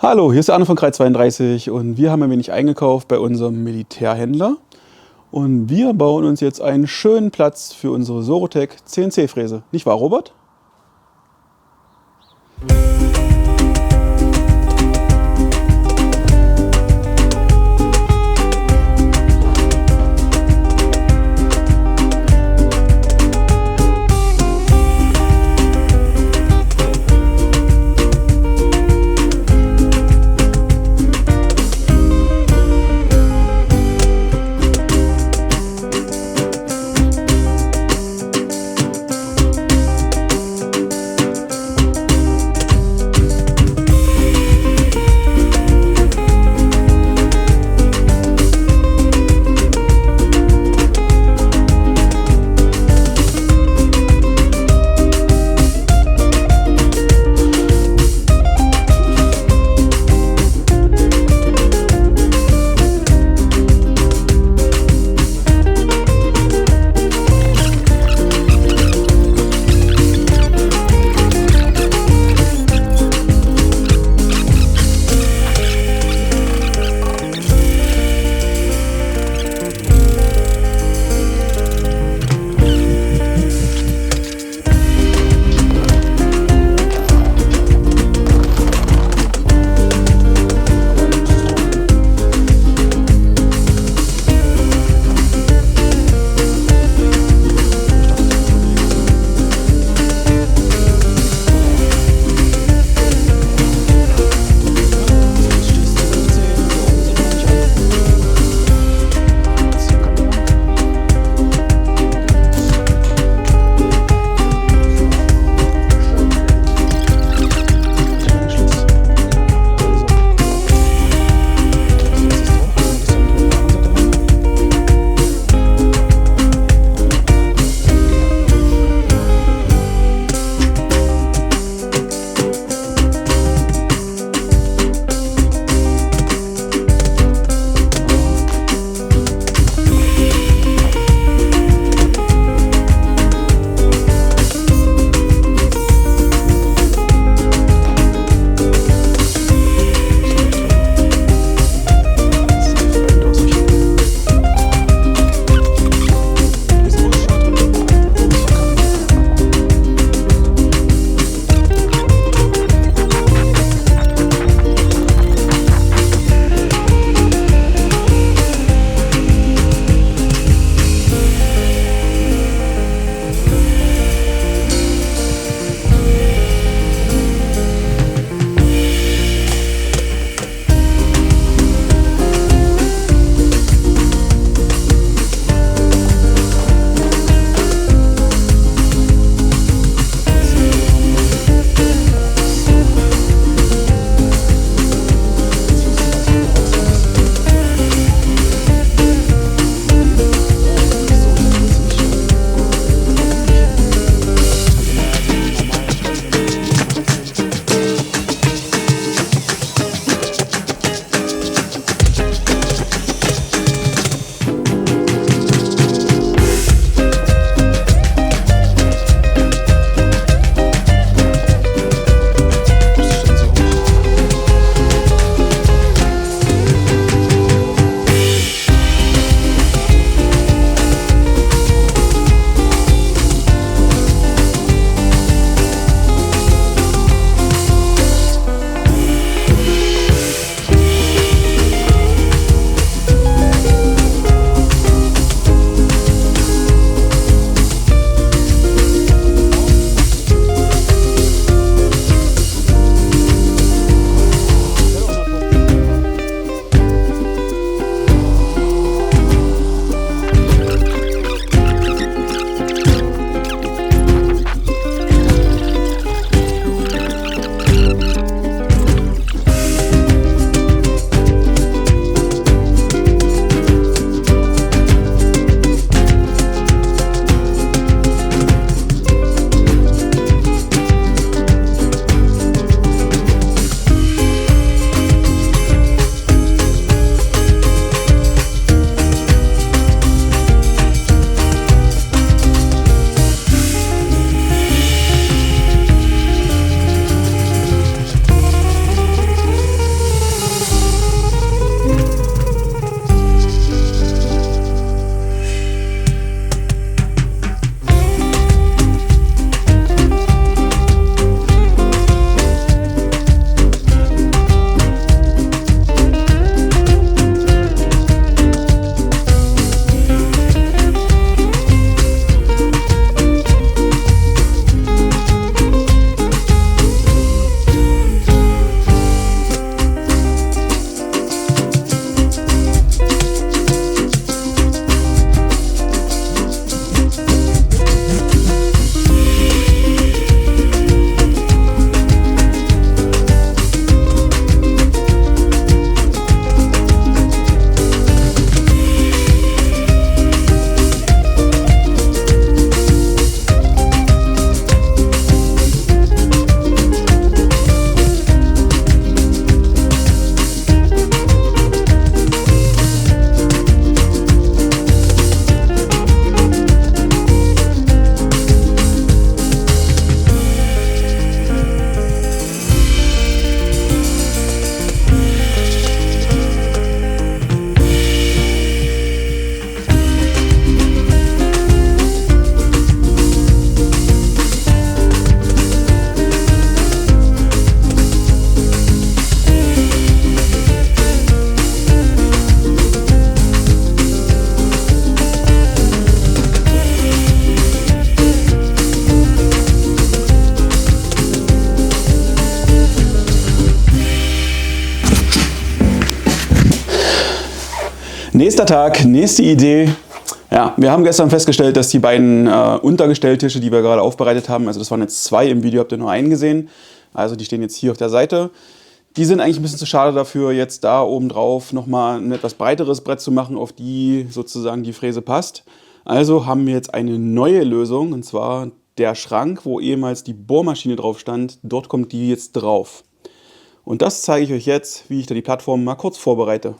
Hallo, hier ist der Arne von Kreis 32 und wir haben ein wenig eingekauft bei unserem Militärhändler. Und wir bauen uns jetzt einen schönen Platz für unsere Sorotec CNC-Fräse. Nicht wahr, Robert? Nächster Tag, nächste Idee. Ja, wir haben gestern festgestellt, dass die beiden Untergestelltische, die wir gerade aufbereitet haben, also das waren jetzt 2, im Video habt ihr nur einen gesehen, also die stehen jetzt hier auf der Seite. Die sind eigentlich ein bisschen zu schade dafür, jetzt da oben drauf nochmal ein etwas breiteres Brett zu machen, auf die sozusagen die Fräse passt. Also haben wir jetzt eine neue Lösung, und zwar der Schrank, wo ehemals die Bohrmaschine drauf stand, dort kommt die jetzt drauf. Und das zeige ich euch jetzt, wie ich da die Plattform mal kurz vorbereite.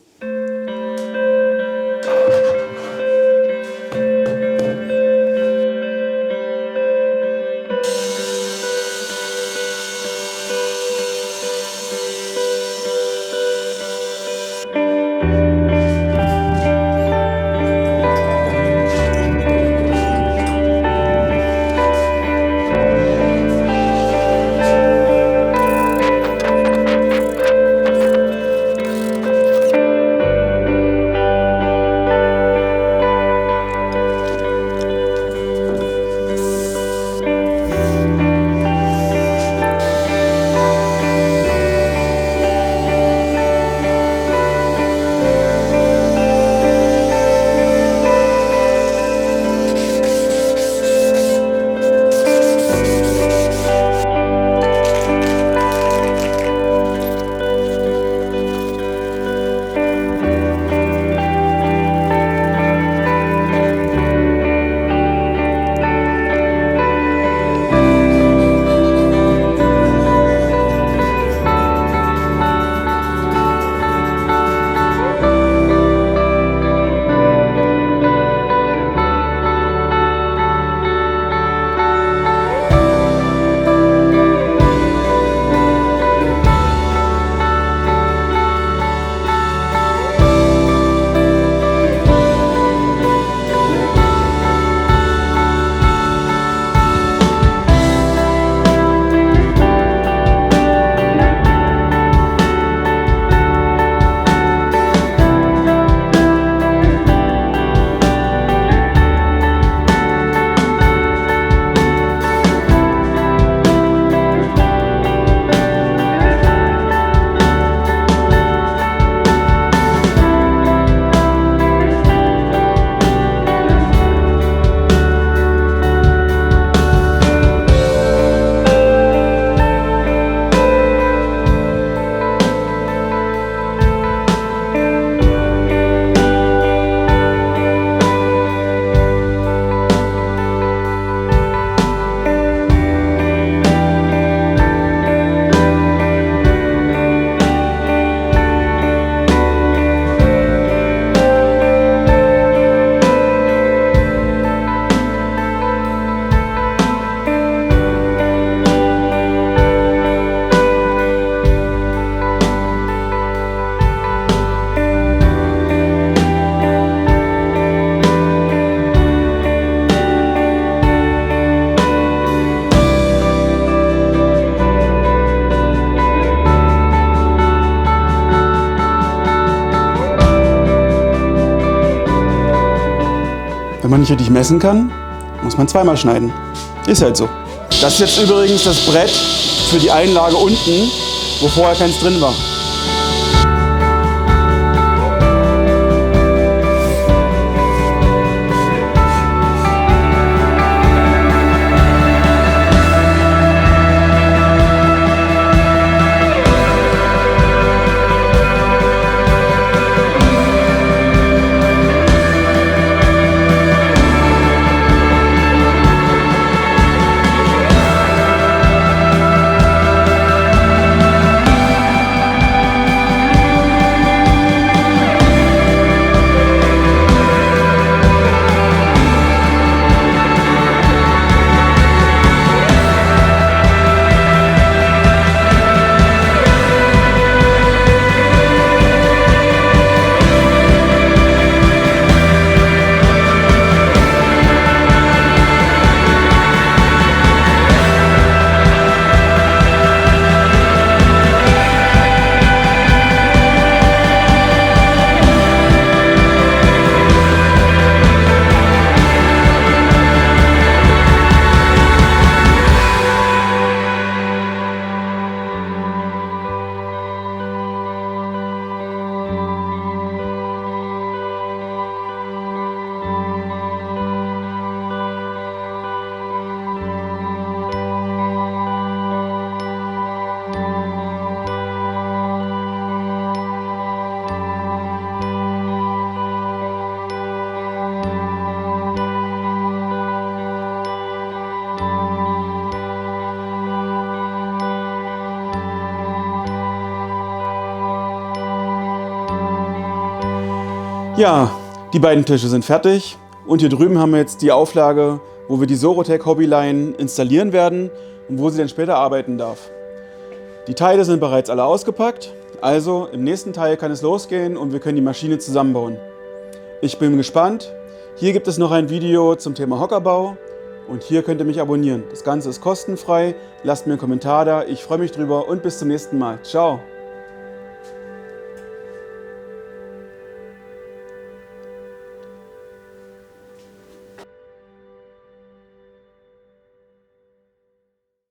Wenn man nicht richtig messen kann, muss man zweimal schneiden. Ist halt so. Das ist jetzt übrigens das Brett für die Einlage unten, wo vorher keins drin war. Ja, die beiden Tische sind fertig und hier drüben haben wir jetzt die Auflage, wo wir die Sorotec Hobbyline installieren werden und wo sie dann später arbeiten darf. Die Teile sind bereits alle ausgepackt, also im nächsten Teil kann es losgehen und wir können die Maschine zusammenbauen. Ich bin gespannt. Hier gibt es noch ein Video zum Thema Hockerbau und hier könnt ihr mich abonnieren. Das Ganze ist kostenfrei. Lasst mir einen Kommentar da, ich freue mich drüber und bis zum nächsten Mal. Ciao!